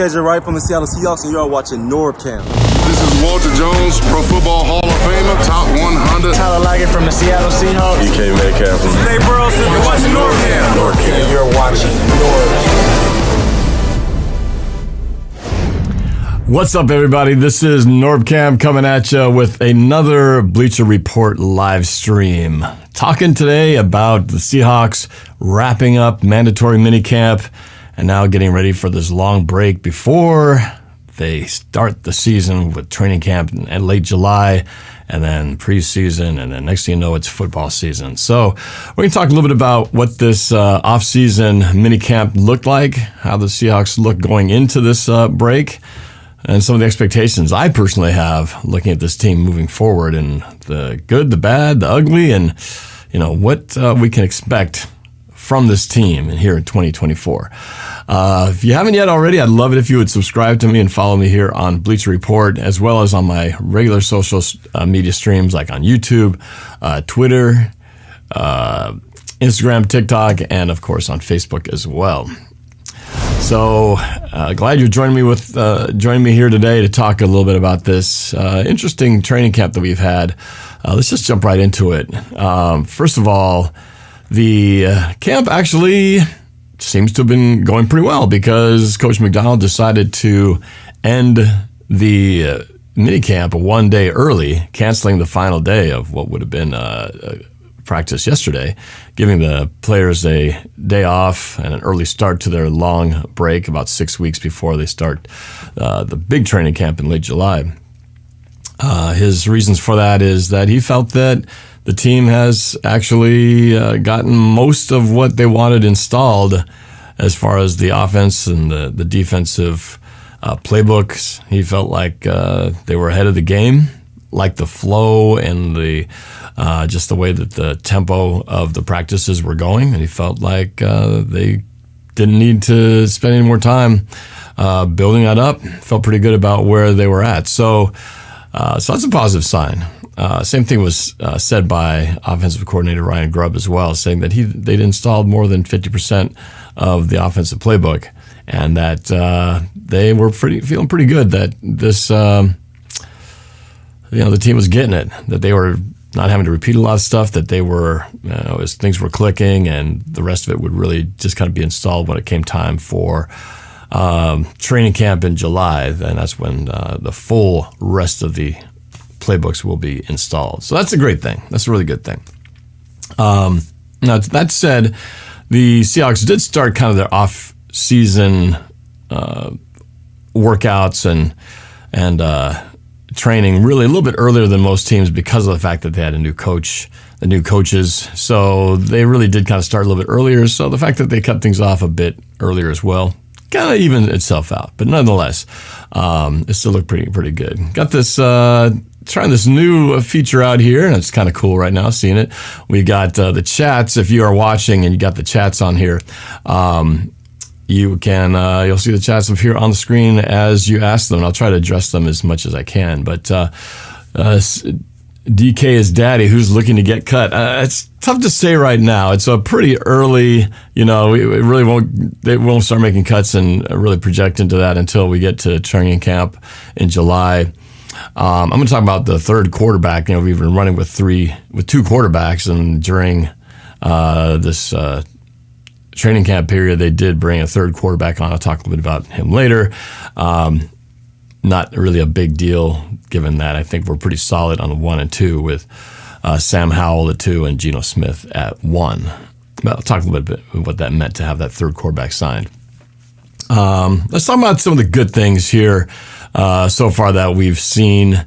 KJ Wright from the Seattle Seahawks, and you're watching NorbCam. This is Walter Jones, Pro Football Hall of Famer, top 100. Tyler Lockett from the Seattle Seahawks. DK Metcalf from Dave Burleson, you're watching NorbCam. NorbCam. You're watching NorbCam. What's up, everybody? This is NorbCam coming at you with another Bleacher Report live stream. Talking today about the Seahawks wrapping up mandatory minicamp and now getting ready for this long break before they start the season with training camp in late July and then preseason, and then next thing you know, it's football season. So we're going to talk a little bit about what this offseason minicamp looked like, how the Seahawks look going into this break, and some of the expectations I personally have looking at this team moving forward, and the good, the bad, the ugly, and what we can expect from this team here in 2024. If you haven't yet already, I'd love it if you would subscribe to me and follow me here on Bleacher Report, as well as on my regular social media streams like on YouTube, Twitter, Instagram, TikTok, and of course on Facebook as well. So glad you're joining me here today to talk a little bit about this interesting training camp that we've had. Let's just jump right into it. First of all, the camp actually seems to have been going pretty well because Coach Macdonald decided to end the minicamp one day early, canceling the final day of what would have been practice yesterday, giving the players a day off and an early start to their long break about 6 weeks before they start the big training camp in late July. His reasons for that is that he felt that the team has actually gotten most of what they wanted installed as far as the offense and the defensive playbooks. He felt like they were ahead of the game, like the flow and the just the way that the tempo of the practices were going, and he felt like they didn't need to spend any more time building that up. Felt pretty good about where they were at. So that's a positive sign. Same thing was said by offensive coordinator Ryan Grubb as well, saying that they'd installed more than 50% of the offensive playbook, and that they were feeling pretty good that this the team was getting it, that they were not having to repeat a lot of stuff, that they were, as things were clicking, and the rest of it would really just kind of be installed when it came time for training camp in July. Then that's when the full rest of the playbooks will be installed. So that's a great thing. That's a really good thing. Now, that said, the Seahawks did start kind of their off-season workouts and training really a little bit earlier than most teams because of the fact that they had the new coaches. So they really did kind of start a little bit earlier. So the fact that they cut things off a bit earlier as well kind of evened itself out. But nonetheless, it still looked pretty good. Got this trying this new feature out here, and it's kind of cool right now seeing it. We got the chats. If you are watching and you got the chats on here, you can you'll see the chats up here on the screen as you ask them. I'll try to address them as much as I can. But DK is daddy, who's looking to get cut. It's tough to say right now. It's a pretty early, it really they won't start making cuts and really project into that until we get to training camp in July. I'm going to talk about the third quarterback. We've been running with two quarterbacks, and during this training camp period, they did bring a third quarterback on. I'll talk a little bit about him later. Not really a big deal, given that I think we're pretty solid on the 1 and 2 with Sam Howell at 2 and Geno Smith at 1. But I'll talk a little bit about what that meant to have that third quarterback signed. Let's talk about some of the good things here so far that we've seen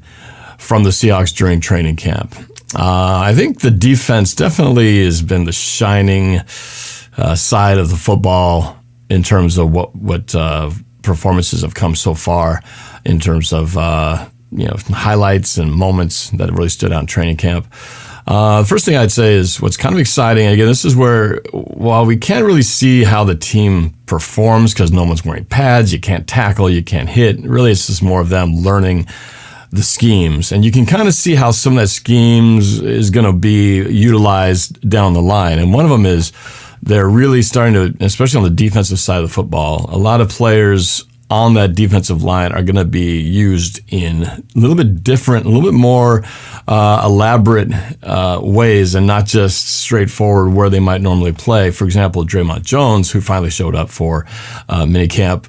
from the Seahawks during training camp. I think the defense definitely has been the shining side of the football in terms of what performances have come so far in terms of highlights and moments that really stood out in training camp. The first thing I'd say is what's kind of exciting. Again, this is where, while we can't really see how the team performs because no one's wearing pads, you can't tackle, you can't hit. Really, it's just more of them learning the schemes. And you can kind of see how some of that schemes is going to be utilized down the line. And one of them is they're really starting to, especially on the defensive side of the football, a lot of players on that defensive line are going to be used in a little bit different, a little bit more elaborate ways, and not just straightforward where they might normally play. For example, Draymond Jones, who finally showed up for minicamp,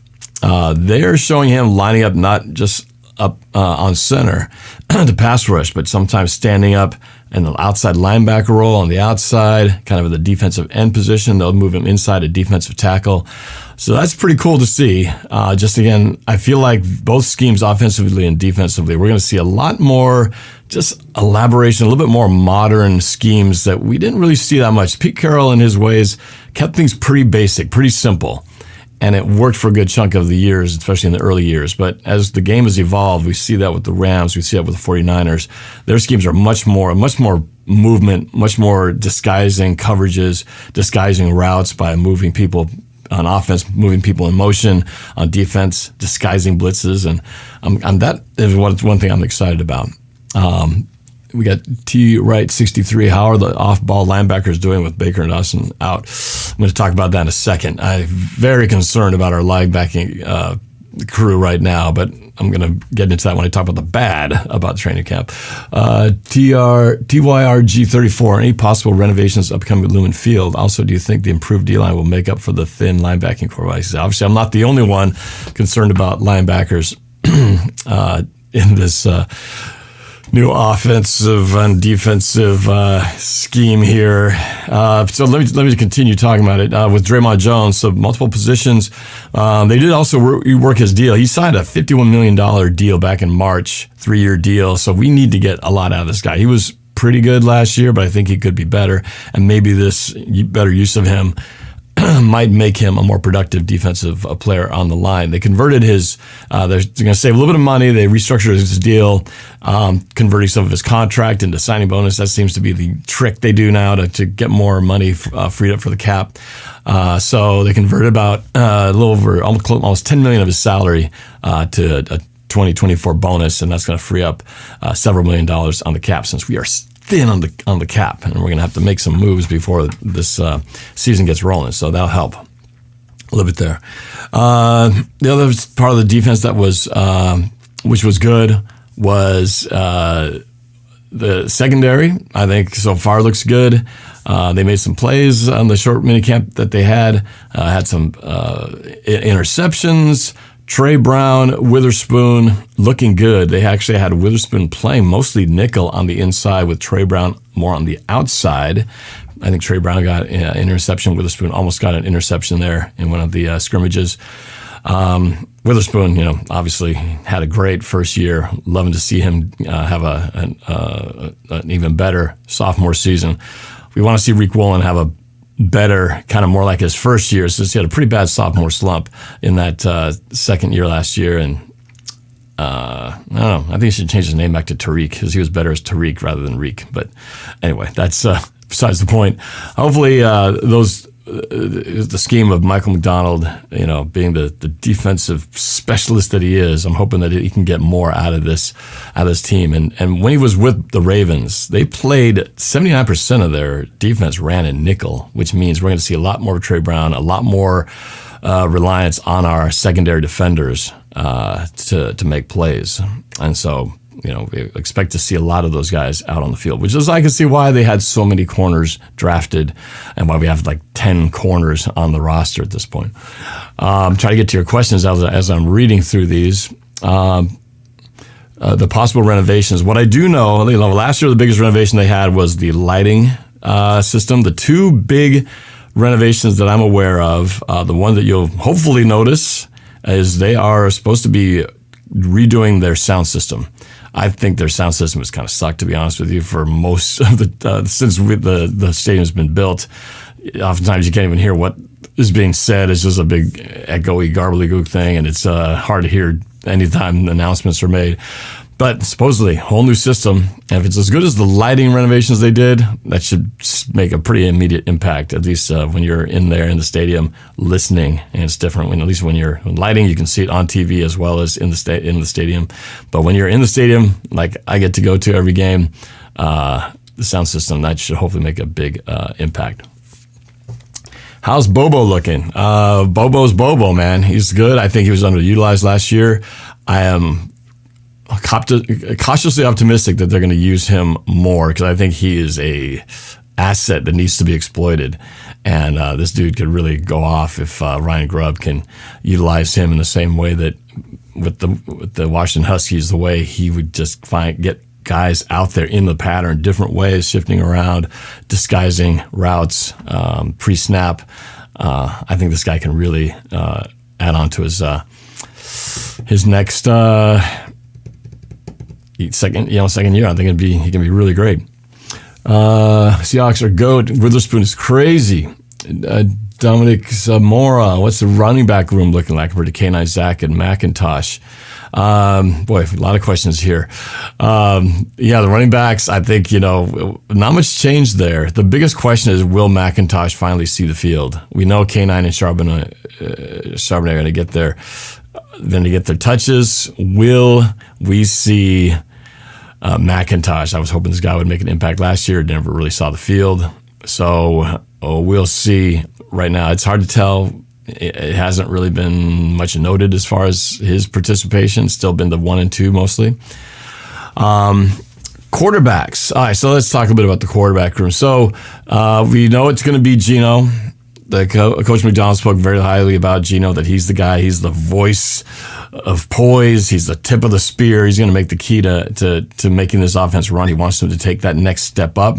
they're showing him lining up not just up on center to pass rush, but sometimes standing up in an outside linebacker role on the outside, kind of in the defensive end position. They'll move him inside a defensive tackle. So that's pretty cool to see. Just again, I feel like both schemes, offensively and defensively, we're going to see a lot more just elaboration, a little bit more modern schemes that we didn't really see that much. Pete Carroll and his ways kept things pretty basic, pretty simple. And it worked for a good chunk of the years, especially in the early years. But as the game has evolved, we see that with the Rams, we see that with the 49ers. Their schemes are much more movement, much more disguising coverages, disguising routes by moving people on offense, moving people in motion, on defense, disguising blitzes. And that is one thing I'm excited about. We got T. Wright 63. How are the off-ball linebackers doing with Baker and Dawson out? I'm going to talk about that in a second. I'm very concerned about our linebacking crew right now, but I'm going to get into that when I talk about the bad about training camp. TYRG34. Any possible renovations upcoming at Lumen Field? Also, do you think the improved D-line will make up for the thin linebacking core? Obviously, I'm not the only one concerned about linebackers in this new offensive and defensive scheme here. So let me continue talking about it with Draymond Jones. So multiple positions. They did also rework his deal. He signed a $51 million deal back in March, 3-year deal. So we need to get a lot out of this guy. He was pretty good last year, but I think he could be better. And maybe this better use of him might make him a more productive defensive player on the line. They converted his, they're going to save a little bit of money. They restructured his deal, converting some of his contract into signing bonus. That seems to be the trick they do now to get more money freed up for the cap. So they converted about a little over almost $10 million of his salary to a 2024 bonus, and that's going to free up several $1 million on the cap, since we are thin on the cap, and we're going to have to make some moves before this season gets rolling. So that'll help a little bit there. The other part of the defense that was, which was good, was the secondary. I think so far looks good. They made some plays on the short minicamp that they had some interceptions. Trey Brown, Witherspoon, looking good. They actually had Witherspoon playing mostly nickel on the inside, with Trey Brown more on the outside. I think Trey Brown got an interception. Witherspoon almost got an interception there in one of the scrimmages. Witherspoon, obviously had a great first year. Loving to see him have an even better sophomore season. We want to see Reek Woolen have a better, kind of more like his first year, since he had a pretty bad sophomore slump in that second year last year. And I don't know, I think he should change his name back to Tariq, because he was better as Tariq rather than Reek. But anyway, that's besides the point. Hopefully the scheme of Michael Macdonald, being the defensive specialist that he is, I'm hoping that he can get more out of this team. And when he was with the Ravens, they played 79% of their defense ran in nickel, which means we're going to see a lot more of Trey Brown, a lot more reliance on our secondary defenders to make plays. And so, we expect to see a lot of those guys out on the field, which is, I can see why they had so many corners drafted and why we have like 10 corners on the roster at this point. Try to get to your questions as I'm reading through these. The possible renovations. What I do know, last year the biggest renovation they had was the lighting system. The two big renovations that I'm aware of, the one that you'll hopefully notice, is they are supposed to be redoing their sound system. I think their sound system has kind of sucked, to be honest with you, for most of since the stadium's been built. Oftentimes you can't even hear what is being said. It's just a big echoey, garbly-gook thing, and it's hard to hear anytime announcements are made. But supposedly, whole new system. And if it's as good as the lighting renovations they did, that should make a pretty immediate impact, at least when you're in there in the stadium listening. And it's different at least when lighting, you can see it on TV as well as in the stadium. But when you're in the stadium, like I get to go to every game, the sound system, that should hopefully make a big impact. How's Bobo looking? Bobo's Bobo, man. He's good. I think he was underutilized last year. I am cautiously optimistic that they're going to use him more because I think he is a asset that needs to be exploited. And this dude could really go off if Ryan Grubb can utilize him in the same way that with the Washington Huskies, the way he would just get guys out there in the pattern, different ways, shifting around, disguising routes, pre-snap. I think this guy can really add on to his next second year. I think he can be really great. Seahawks are goat. Witherspoon is crazy. Dominic Zamora, what's the running back room looking like compared to K9, Zach, and McIntosh? Boy, a lot of questions here. The running backs, I think, not much change there. The biggest question is, will McIntosh finally see the field? We know K9 and Charbonnet are going to get their touches. Will we see McIntosh? I was hoping this guy would make an impact last year. Never really saw the field. So we'll see. Right now, it's hard to tell. It hasn't really been much noted as far as his participation. Still been the 1 and 2 mostly. Quarterbacks. All right, so let's talk a bit about the quarterback room. So we know it's going to be Geno. Coach Macdonald spoke very highly about Geno, that he's the guy, he's the voice of poise, he's the tip of the spear, he's going to make the key to making this offense run. He wants them to take that next step up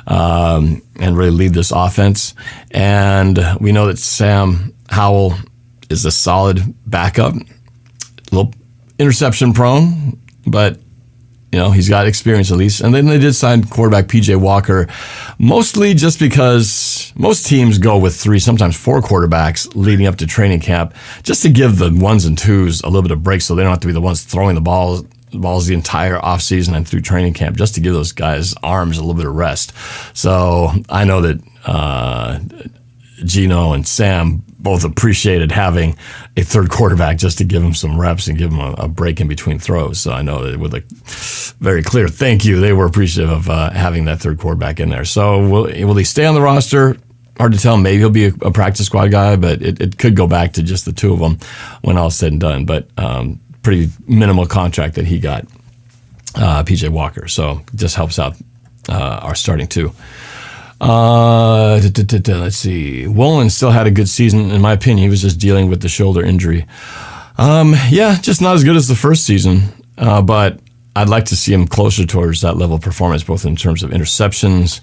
and really lead this offense. And we know that Sam Howell is a solid backup, a little interception prone, but he's got experience at least. And then they did sign quarterback PJ Walker, mostly just because most teams go with 3, sometimes 4 quarterbacks leading up to training camp, just to give the 1s and 2s a little bit of break so they don't have to be the ones throwing the balls the entire offseason and through training camp, just to give those guys' arms a little bit of rest. So I know that Geno and Sam both appreciated having a third quarterback just to give him some reps and give him a break in between throws. So I know that with a very clear thank you, they were appreciative of having that third quarterback in there. So will he stay on the roster? Hard to tell. Maybe he'll be a practice squad guy, but it could go back to just the 2 of them when all's said and done. But pretty minimal contract that he got, PJ Walker. So just helps out our starting 2. Let's see. Woolen still had a good season, in my opinion. He was just dealing with the shoulder injury. Just not as good as the first season, but I'd like to see him closer towards that level of performance, both in terms of interceptions.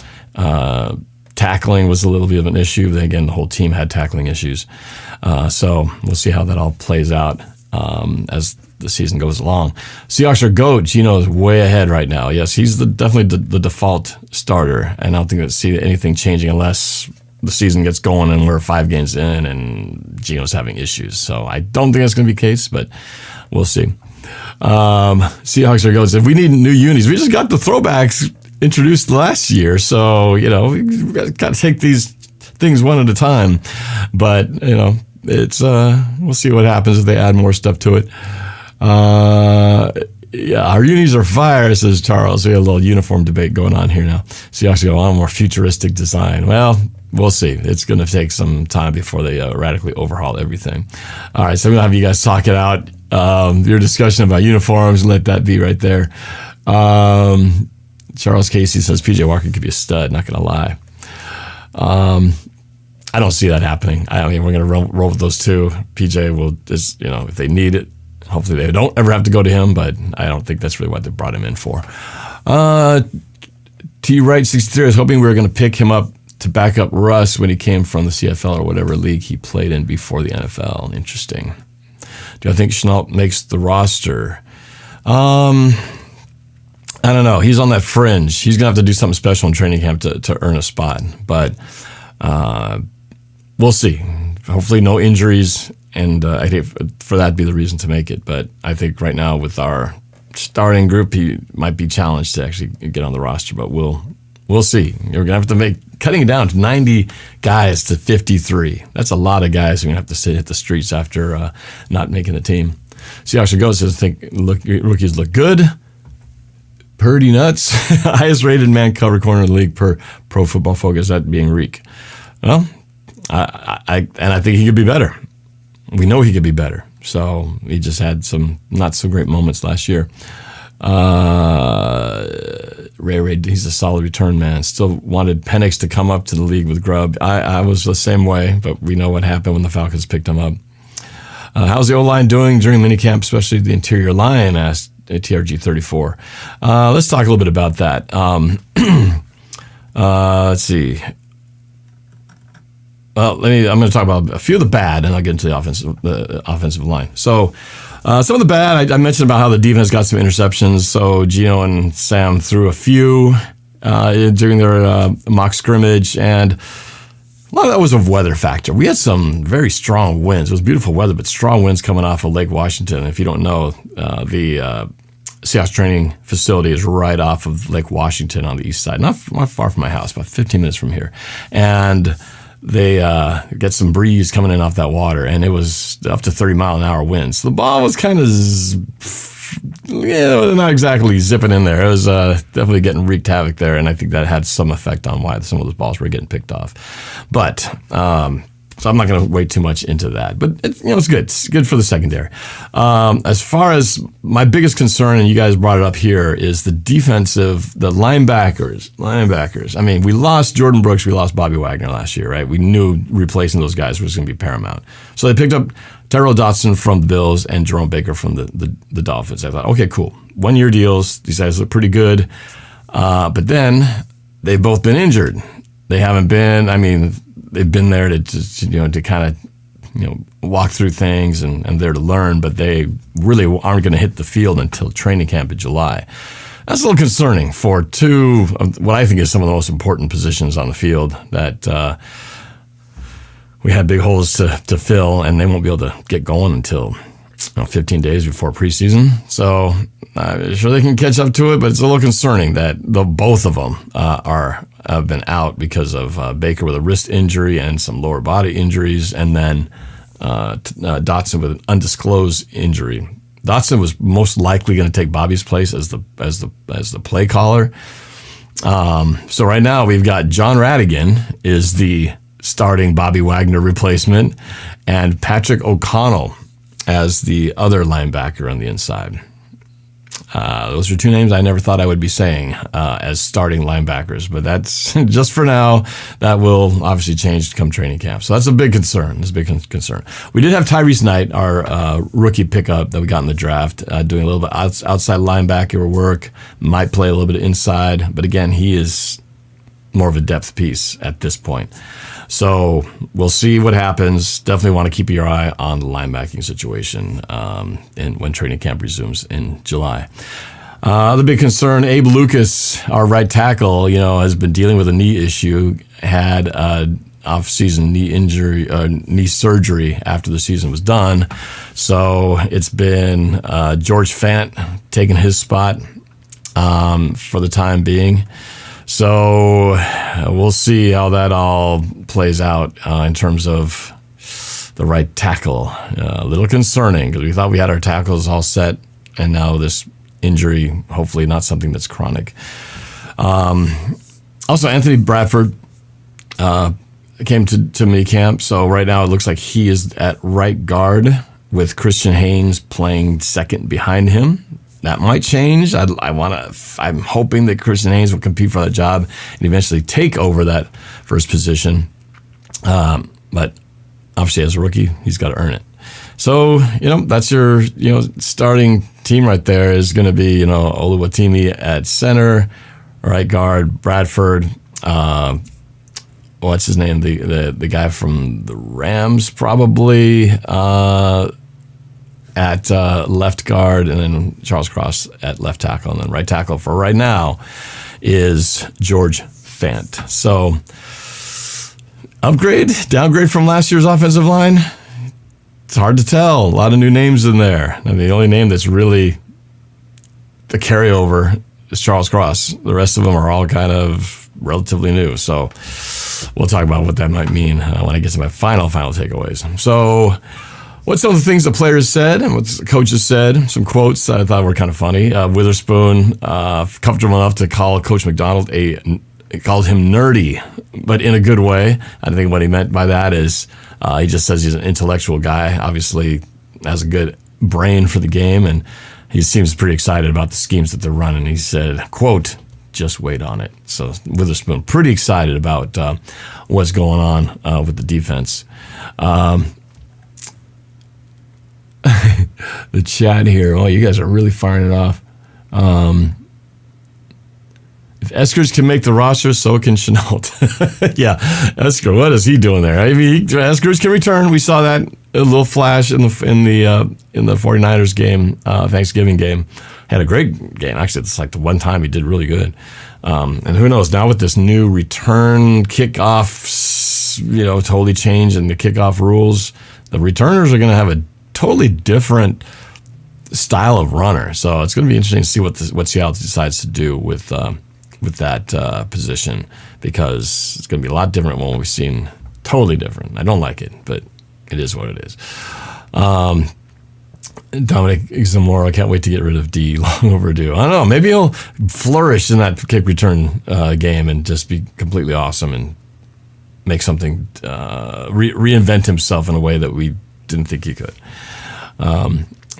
Tackling was a little bit of an issue. Then again, the whole team had tackling issues. So we'll see how that all plays out as the season goes along. Seahawks are GOAT. Geno is way ahead right now. Yes, he's definitely the default starter, and I don't think we'll see anything changing unless the season gets going and we're 5 games in and Geno's having issues. So I don't think that's going to be the case, but we'll see. Seahawks are GOATs. If we need new unis, we just got the throwbacks introduced last year, so we've got to take these things one at a time. But it's we'll see what happens if they add more stuff to it. Our unis are fire, says Charles. We have a little uniform debate going on here now. Seahawks go on more futuristic design. Well, we'll see. It's going to take some time before they radically overhaul everything. All right, so I'm going to have you guys talk it out. Your discussion about uniforms, let that be right there. Charles Casey says PJ Walker could be a stud, not going to lie. I don't see that happening. I mean, we're going to roll with those 2. PJ will just, if they need it, hopefully they don't ever have to go to him, but I don't think that's really what they brought him in for. T. Wright 63 is hoping we were going to pick him up to back up Russ when he came from the CFL or whatever league he played in before the NFL. Interesting. Do I think Shenault makes the roster? I don't know. He's on that fringe. He's going to have to do something special in training camp to earn a spot, but we'll see. Hopefully no injuries. And I think for that be the reason to make it. But I think right now with our starting group, he might be challenged to actually get on the roster. But we'll see. You're going to have to cutting it down to 90 guys to 53. That's a lot of guys who are going to have to hit the streets after not making the team. Seahawks goes says, I think rookies look good. Purdy nuts. Highest rated man cover corner in the league per Pro Football Focus, that being Reek. Well, I think he could be better. We know he could be better. So he just had some not so great moments last year. Ray, he's a solid return man. Still wanted Penix to come up to the league with Grubb. I was the same way, but we know what happened when the Falcons picked him up. How's the O-line doing during minicamp, especially the interior line, asked TRG34. Let's talk a little bit about that. Let's see. Well, I'm going to talk about a few of the bad, and I'll get into the offensive line. So, some of the bad, I mentioned about how the defense got some interceptions. So, Gino and Sam threw a few during their mock scrimmage, and a lot of that was a weather factor. We had some very strong winds. It was beautiful weather, but strong winds coming off of Lake Washington. If you don't know, the Seahawks training facility is right off of Lake Washington on the east side, not far from my house, about 15 minutes from here. And they get some breeze coming in off that water, and it was up to 30-mile-an-hour winds. So the ball was kind of, not exactly zipping in there. It was definitely getting wreaked havoc there, and I think that had some effect on why some of those balls were getting picked off. But so I'm not going to wade too much into that. But it's good. It's good for the secondary. As far as my biggest concern, and you guys brought it up here, is the linebackers. I mean, we lost Jordan Brooks, we lost Bobby Wagner last year, right? We knew replacing those guys was going to be paramount. So they picked up Tyrell Dotson from the Bills and Jerome Baker from the Dolphins. I thought, okay, cool. 1-year deals. These guys look pretty good. But then they've both been injured. They haven't been, they've been there to kind of, walk through things and there to learn, but they really aren't going to hit the field until training camp in July. That's a little concerning for two of what I think is some of the most important positions on the field that we had big holes to fill, and they won't be able to get going until 15 days before preseason. So I'm sure they can catch up to it, but it's a little concerning that both of them have been out because of Baker with a wrist injury and some lower body injuries, and then Dotson with an undisclosed injury. Dotson was most likely going to take Bobby's place as the play caller. So right now we've got John Radigan is the starting Bobby Wagner replacement, and Patrick O'Connell as the other linebacker on the inside. Those are two names I never thought I would be saying as starting linebackers, but that's just for now. That will obviously change come training camp. So that's a big concern. That's a big concern. We did have Tyrese Knight, our rookie pickup that we got in the draft, doing a little bit outside linebacker work, might play a little bit inside, but again, he is more of a depth piece at this point. So we'll see what happens. Definitely want to keep your eye on the linebacking situation when training camp resumes in July. The big concern, Abe Lucas, our right tackle, has been dealing with a knee issue, had off-season knee surgery after the season was done. So it's been George Fant taking his spot for the time being. So we'll see how that all plays out in terms of the right tackle. A little concerning because we thought we had our tackles all set, and now this injury, hopefully not something that's chronic. Also, Anthony Bradford came to minicamp, so right now it looks like he is at right guard with Christian Haynes playing second behind him. That might change. I'm hoping that Christian Haynes will compete for that job and eventually take over that first position. But obviously, as a rookie, he's got to earn it. So, that's your, starting team right there is going to be, Oluwatimi at center, right guard, Bradford. What's his name? The guy from the Rams, probably. At left guard, and then Charles Cross at left tackle, and then right tackle for right now is George Fant. So downgrade from last year's offensive line? It's hard to tell. A lot of new names in there. The only name that's really the carryover is Charles Cross. The rest of them are all kind of relatively new. So we'll talk about what that might mean when I get to my final takeaways. So what's some of the things the players said and what the coaches said? Some quotes that I thought were kind of funny. Witherspoon, comfortable enough to call Coach Macdonald a called him nerdy, but in a good way. I think what he meant by that is he just says he's an intellectual guy, obviously has a good brain for the game, and he seems pretty excited about the schemes that they're running. He said, quote, just wait on it. So Witherspoon, pretty excited about what's going on with the defense. The chat here, oh, you guys are really firing it off. If Eskers can make the roster, so can Chenault. Yeah, Esker, what is he doing there? I mean, Eskers can return. We saw that a little flash in the 49ers game, Thanksgiving game. Had a great game. Actually, it's like the one time he did really good. And who knows, now with this new return kickoff, totally changed in the kickoff rules, the returners are going to have a totally different style of runner. So it's going to be interesting to see what Seattle decides to do with that position, because it's going to be a lot different than what we've seen. Totally different. I don't like it, but it is what it is. Dominic Zamora, I can't wait to get rid of D. Long overdue. I don't know. Maybe he'll flourish in that kick return game and just be completely awesome and make something, reinvent himself in a way that we didn't think he could.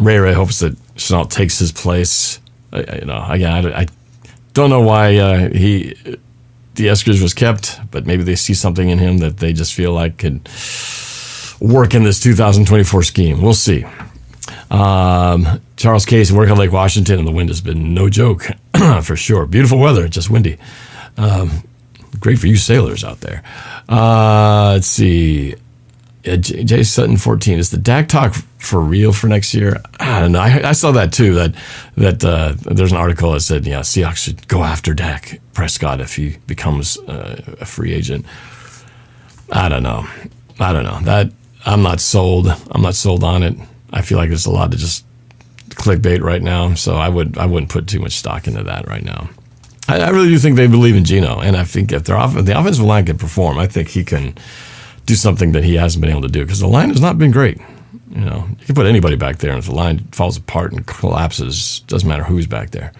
Ray hopes that Chenault takes his place. I don't know why the Eskers was kept, but maybe they see something in him that they just feel like could work in this 2024 scheme. We'll see. Charles Case, working on Lake Washington, and the wind has been no joke for sure. Beautiful weather, just windy. Great for you sailors out there. Let's see. Jay Sutton 14. Is the Dak talk for real for next year? I don't know. I saw that too. That there's an article that said, Seahawks should go after Dak Prescott if he becomes a free agent. I don't know. That I'm not sold. I'm not sold on it. I feel like there's a lot of just clickbait right now, so I wouldn't put too much stock into that right now. I really do think they believe in Geno, and I think if the offensive line can perform, I think he can do something that he hasn't been able to do, because the line has not been great. You can put anybody back there, and if the line falls apart and collapses, doesn't matter who's back there.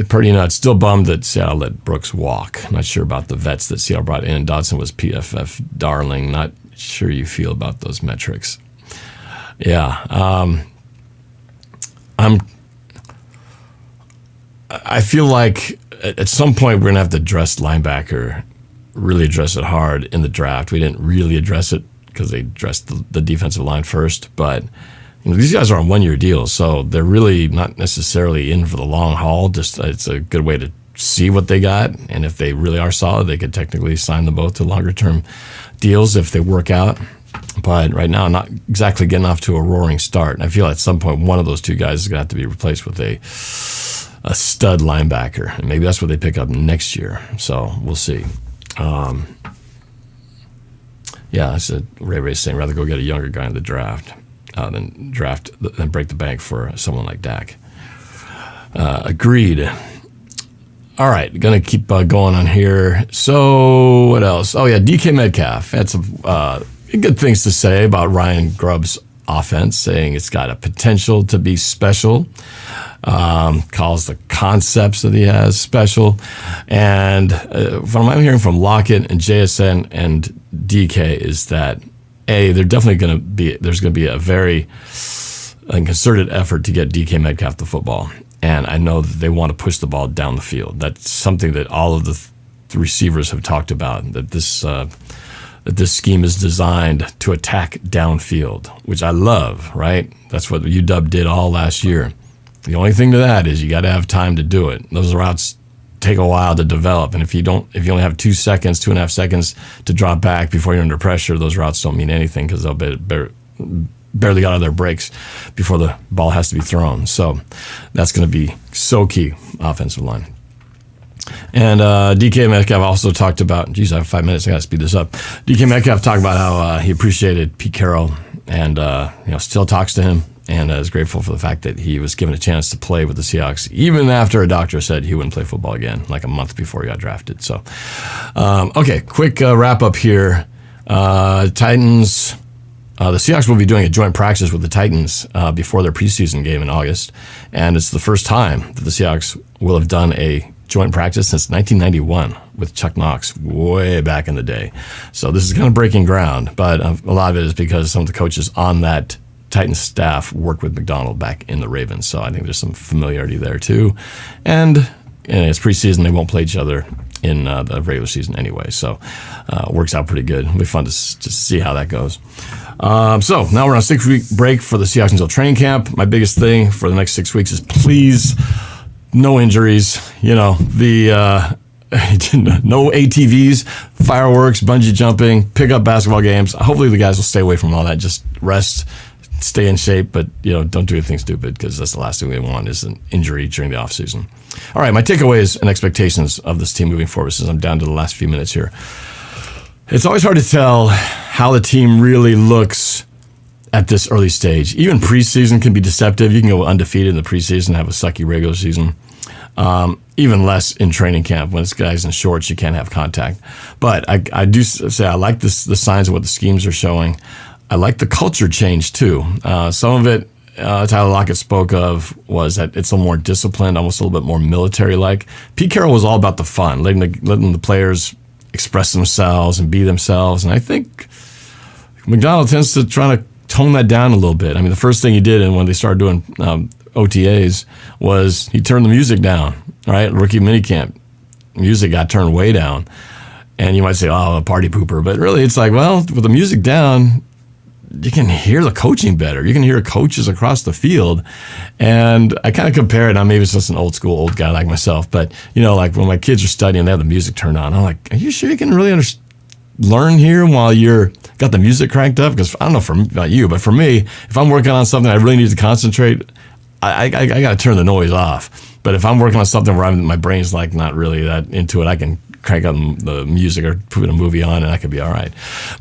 Pretty nuts. Still bummed that Seattle let Brooks walk. Not sure about the vets that Seattle brought in. Dodson was PFF darling. Not sure you feel about those metrics. Yeah. I feel like at some point we're going to have to address linebacker, really address it hard in the draft. We didn't really address it because they addressed the defensive line first, but these guys are on one-year deals, so they're really not necessarily in for the long haul. Just it's a good way to see what they got, and if they really are solid, they could technically sign them both to longer-term deals if they work out. But right now, not exactly getting off to a roaring start. And I feel at some point one of those two guys is going to have to be replaced with a stud linebacker, and maybe that's what they pick up next year. So we'll see. I said Ray's saying rather go get a younger guy in the draft than break the bank for someone like Dak. Agreed. All right, gonna keep going on here. So what else? Oh yeah, DK Metcalf had some good things to say about Ryan Grubb's offense, saying it's got a potential to be special. Calls the concepts that he has special. And from what I'm hearing from Lockett and JSN and DK is that, there's going to be a very concerted effort to get DK Metcalf the football. And I know that they want to push the ball down the field. That's something that all of the receivers have talked about, that this scheme is designed to attack downfield, which I love, right? That's what UW did all last year. The only thing to that is you got to have time to do it. Those routes take a while to develop, and if you only have 2.5 seconds to drop back before you're under pressure, those routes don't mean anything because they'll barely got out of their brakes before the ball has to be thrown. So that's going to be so key, offensive line. And DK Metcalf also talked about, I have 5 minutes, I got to speed this up. DK Metcalf talked about how he appreciated Pete Carroll and still talks to him and is grateful for the fact that he was given a chance to play with the Seahawks, even after a doctor said he wouldn't play football again, like a month before he got drafted. So, okay, quick wrap up here. Titans, the Seahawks will be doing a joint practice with the Titans before their preseason game in August, and it's the first time that the Seahawks will have done a joint practice since 1991 with Chuck Knox way back in the day. So this is kind of breaking ground, but a lot of it is because some of the coaches on that Titans staff worked with Macdonald back in the Ravens. So I think there's some familiarity there too. And it's preseason. They won't play each other in the regular season anyway. So it works out pretty good. It'll be fun to see how that goes. So now we're on a 6-week break for the Seahawks until training camp. My biggest thing for the next 6 weeks is please no injuries. You know, the no ATVs, fireworks, bungee jumping, pickup basketball games. Hopefully the guys will stay away from all that. Just rest, stay in shape, but don't do anything stupid, because that's the last thing we want is an injury during the offseason. All right, my takeaways and expectations of this team moving forward, since I'm down to the last few minutes here. It's always hard to tell how the team really looks at this early stage. Even preseason can be deceptive. You can go undefeated in the preseason and have a sucky regular season. Even less in training camp. When it's guys in shorts, you can't have contact. But I do say I like the signs of what the schemes are showing. I like the culture change too. Some of it, Tyler Lockett spoke of, was that it's a little more disciplined, almost a little bit more military-like. Pete Carroll was all about the fun, letting the players express themselves and be themselves. And I think Macdonald tends to try to tone that down a little bit. I mean, the first thing he did, and when they started doing OTAs, was he turned the music down, right? Rookie minicamp, music got turned way down. And you might say, oh, a party pooper. But really, it's like, well, with the music down, you can hear the coaching better. You can hear coaches across the field. And I kind of compare it. Maybe it's just an old guy like myself. But, like when my kids are studying, they have the music turned on. I'm like, are you sure you can really learn here while you're got the music cranked up? Because I don't know about you, but for me, if I'm working on something I really need to concentrate, I got to turn the noise off. But if I'm working on something where my brain's like not really that into it, I can crank up the music or put a movie on, and I could be all right.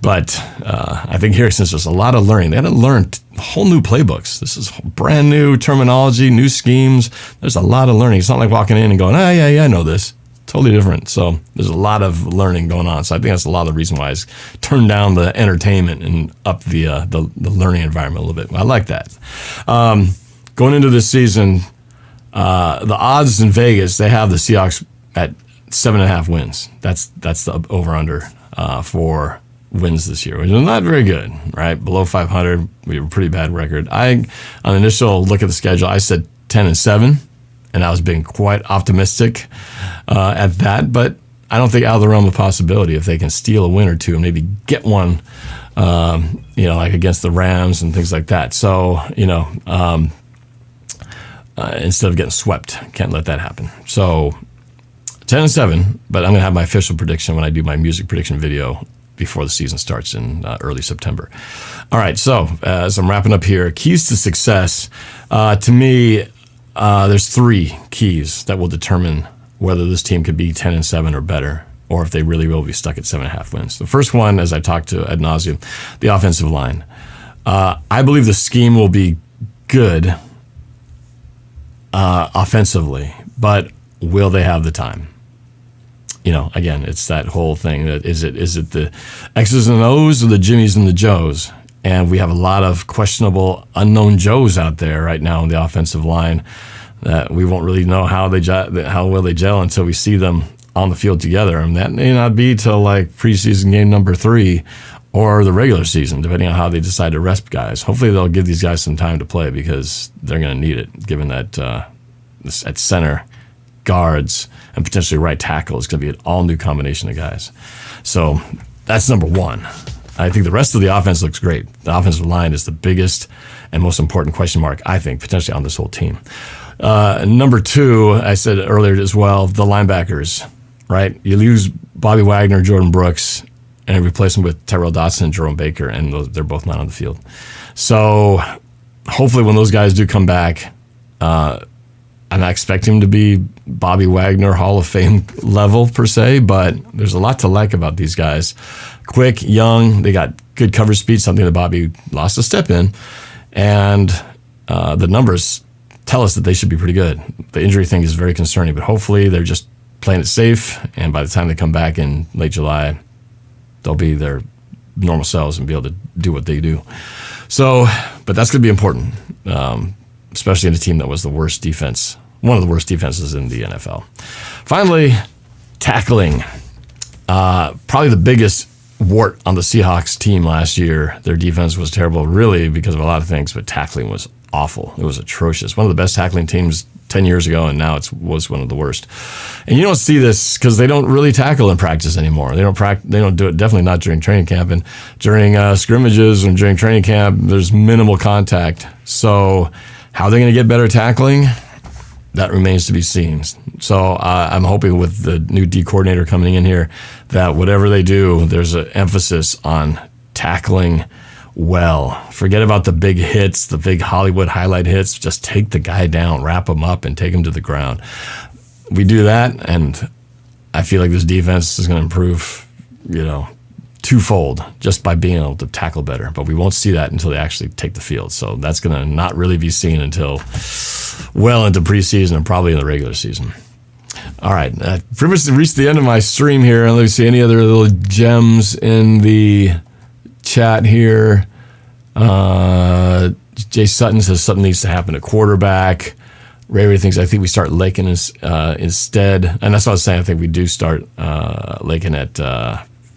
But I think here, since there's a lot of learning, they had to learn whole new playbooks. This is brand new terminology, new schemes. There's a lot of learning. It's not like walking in and going, oh, yeah, I know this. Totally different. So there's a lot of learning going on. So I think that's a lot of the reason why I turned down the entertainment and up the learning environment a little bit. I like that. Going into this season, the odds in Vegas, they have the Seahawks at 7.5 wins. That's the over-under for wins this year, which is not very good, right? Below 500, we have a pretty bad record. On initial look at the schedule, I said 10-7, and I was being quite optimistic at that. But I don't think out of the realm of possibility if they can steal a win or two and maybe get one, like against the Rams and things like that. So, instead of getting swept, can't let that happen. So 10-7, but I'm going to have my official prediction when I do my music prediction video before the season starts in early September. All right, so as I'm wrapping up here, keys to success. To me, there's 3 keys that will determine whether this team could be 10-7 or better, or if they really will be stuck at 7.5 wins. The first one, as I talked to ad nauseum, the offensive line. I believe the scheme will be good offensively, but will they have the time? Again, it's that whole thing that is it the X's and O's or the Jimmies and the Joes? And we have a lot of questionable unknown Joes out there right now in the offensive line that we won't really know how well they gel until we see them on the field together. And that may not be till like preseason game number 3 or the regular season, depending on how they decide to rest guys. Hopefully they'll give these guys some time to play because they're going to need it, given that at center, guards, and potentially right tackle is going to be an all-new combination of guys. So that's number 1. I think the rest of the offense looks great. The offensive line is the biggest and most important question mark, I think, potentially on this whole team. Number 2, I said earlier as well, the linebackers, right? You lose Bobby Wagner, Jordan Brooks, and replace them with Tyrell Dodson and Jerome Baker, and they're both not on the field. So hopefully when those guys do come back, I'm not expecting him to be Bobby Wagner Hall of Fame level per se, but there's a lot to like about these guys. Quick, young, they got good coverage speed, something that Bobby lost a step in, and the numbers tell us that they should be pretty good. The injury thing is very concerning, but hopefully they're just playing it safe, and by the time they come back in late July, they'll be their normal selves and be able to do what they do. So, but that's going to be important, especially in a team that was the worst defense one of the worst defenses in the NFL. Finally, tackling. Probably the biggest wart on the Seahawks team last year. Their defense was terrible, really, because of a lot of things, but tackling was awful. It was atrocious. One of the best tackling teams 10 years ago, and now was one of the worst. And you don't see this because they don't really tackle in practice anymore. They don't do it, definitely not during training camp. And during scrimmages and during training camp, there's minimal contact. So how are they going to get better tackling? That remains to be seen. So I'm hoping with the new D coordinator coming in here that whatever they do, there's an emphasis on tackling well. Forget about the big hits, the big Hollywood highlight hits. Just take the guy down, wrap him up, and take him to the ground. We do that, and I feel like this defense is going to improve, twofold just by being able to tackle better. But we won't see that until they actually take the field. So that's going to not really be seen until well into preseason and probably in the regular season. All right, pretty much reached the end of my stream here. Let me see any other little gems in the chat here. Jay Sutton says something needs to happen at quarterback. Ray thinks I think we start Lakin instead, and that's what I was saying. I think we do start Lakin at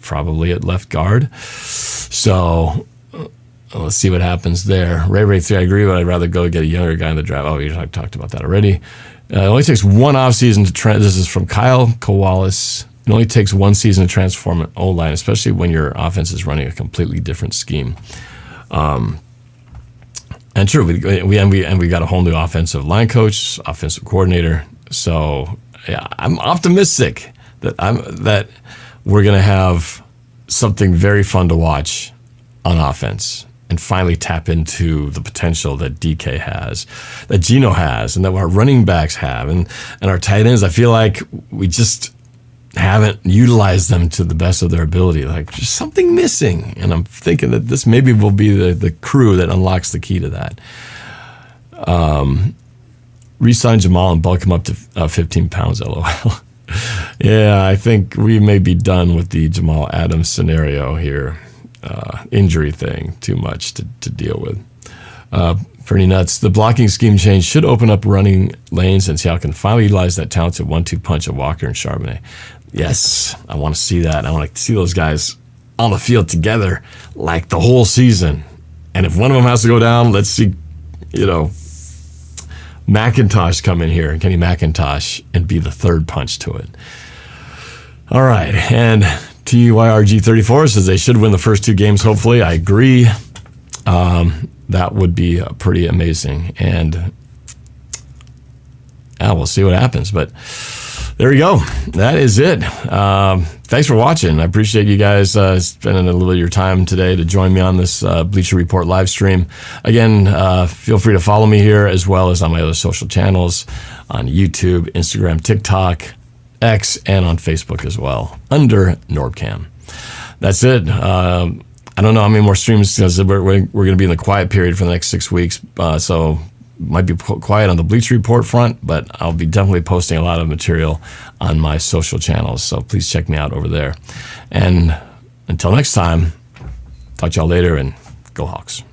probably at left guard. So let's see what happens there. Ray 3, I agree, but I'd rather go get a younger guy in the draft. Oh, you talked about that already. It only takes one offseason to this is from Kyle Kowalis. It only takes one season to transform an O-line, especially when your offense is running a completely different scheme. And true, we got a whole new offensive line coach, offensive coordinator. So yeah, I'm optimistic that we're going to have something very fun to watch on offense and finally tap into the potential that DK has, that Geno has, and that our running backs have, and our tight ends. I feel like we just haven't utilized them to the best of their ability. Like, there's something missing, and I'm thinking that this maybe will be the crew that unlocks the key to that. Re-sign Jamal and bulk him up to 15 pounds, LOL. Yeah, I think we may be done with the Jamal Adams scenario here. Injury thing, too much to deal with. Pretty nuts. The blocking scheme change should open up running lanes, and Seattle can finally utilize that talented 1-2 punch of Walker and Charbonnet. Yes, I want to see that. I want to see those guys on the field together like the whole season. And if one of them has to go down, let's see, McIntosh come in here, Kenny McIntosh, and be the third punch to it. All right, and TYRG34 says they should win the first 2 games, hopefully. I agree. That would be pretty amazing. And we'll see what happens. But there we go. That is it. Thanks for watching. I appreciate you guys spending a little bit of your time today to join me on this Bleacher Report live stream. Again, feel free to follow me here as well as on my other social channels on YouTube, Instagram, TikTok, X, and on Facebook as well under NorbCam. That's it. I don't know how many more streams because we're going to be in the quiet period for the next 6 weeks. So might be quiet on the Bleacher Report front, but I'll be definitely posting a lot of material on my social channels. So please check me out over there. And until next time, talk to y'all later, and go Hawks.